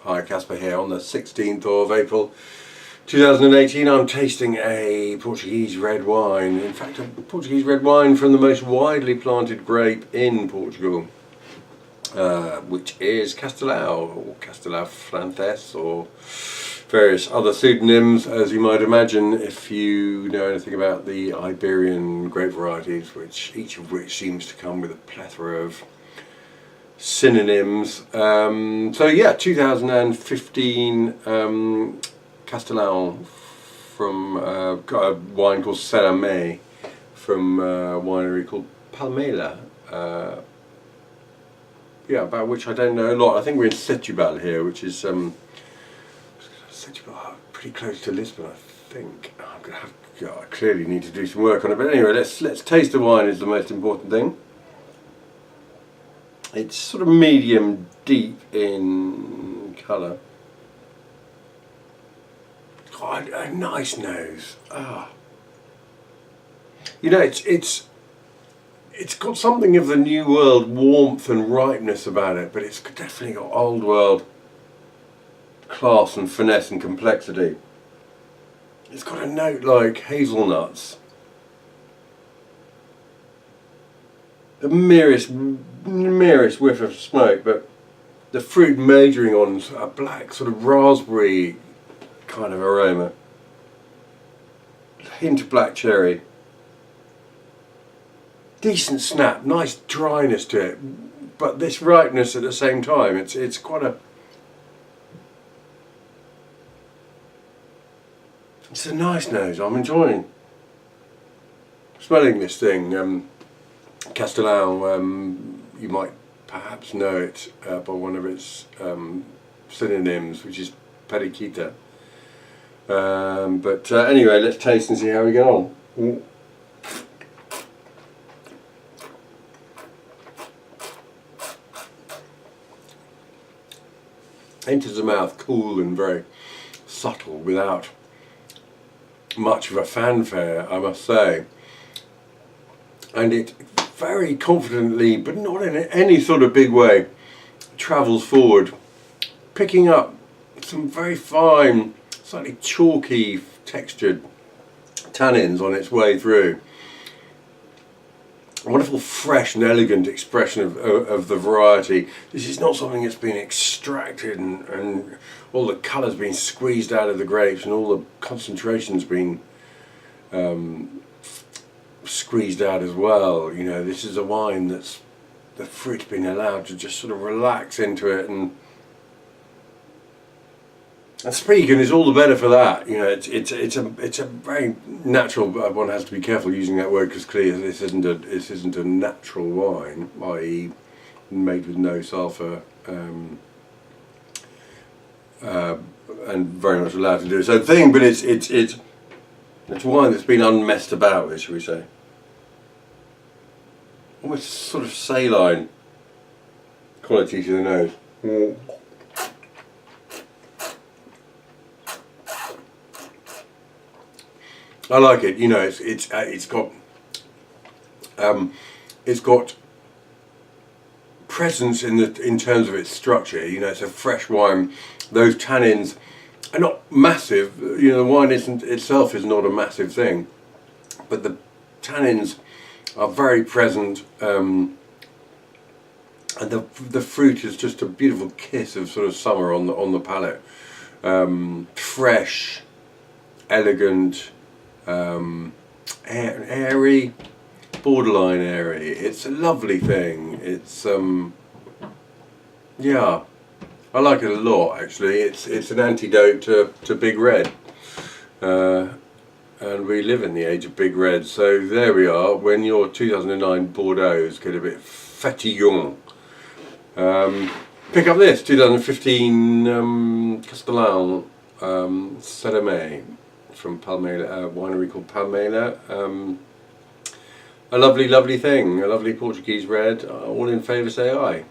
Hi, Caspar here on the 16th of April 2018. I'm tasting a Portuguese red wine. In fact, a Portuguese red wine from the most widely planted grape in Portugal, which is Castelao, or Castelao Frances, or various other pseudonyms, as you might imagine if you know anything about the Iberian grape varieties, each of which seems to come with a plethora of synonyms. So yeah, 2015 Castelao from got a wine called Serra from a winery called Palmela. Yeah, about which I don't know a lot. I think we're in Setúbal here, which is pretty close to Lisbon, I think. I'm gonna have. I clearly need to do some work on it, but anyway, let's taste the wine is the most important thing. It's sort of medium deep in colour. Quite a nice nose. Ah, you know, it's got something of the New World warmth and ripeness about it, but it's definitely got Old World class and finesse and complexity. It's got a note like hazelnuts. The merest whiff of smoke, but the fruit majoring on a black sort of raspberry kind of aroma. A hint of black cherry. Decent snap, nice dryness to it, but this ripeness at the same time. It's quite a. It's a nice nose. I'm enjoying smelling this thing. Castelao, you might perhaps know it by one of its synonyms, which is periquita. But anyway, let's taste and see how we get on. Enters the mouth cool and very subtle, without much of a fanfare, I must say. And it very confidently, but not in any sort of big way, travels forward, picking up some very fine, slightly chalky textured tannins on its way through. A wonderful, fresh and elegant expression of the variety. This is not something that's been extracted and all the colour's been squeezed out of the grapes and all the concentration's been squeezed out as well. You know, this is a wine that's the fruit's been allowed to just sort of relax into it, and speaking is all the better for that. You know, it's a very natural. One has to be careful using that word because clearly this isn't a natural wine, i.e., made with no sulphur, and very much allowed to do its own thing. But it's a wine that's been unmessed about with, shall we say? Almost sort of saline quality to the nose. I like it. You know, it's got presence in terms of its structure. You know, it's a fresh wine. Those tannins are not massive. You know, the wine itself is not a massive thing, but the tannins are very present, and the fruit is just a beautiful kiss of sort of summer on the palate. Fresh, elegant. Airy, borderline airy. It's a lovely thing. It's yeah, I like it a lot actually. It's an antidote to Big Red, and we live in the age of Big Red. So there we are. When your 2009 Bordeaux's get a bit fatiguant, pick up this 2015 Castelao Serra from Palmela, a winery called Palmela. A lovely, lovely thing, a lovely Portuguese red. All in favour say aye.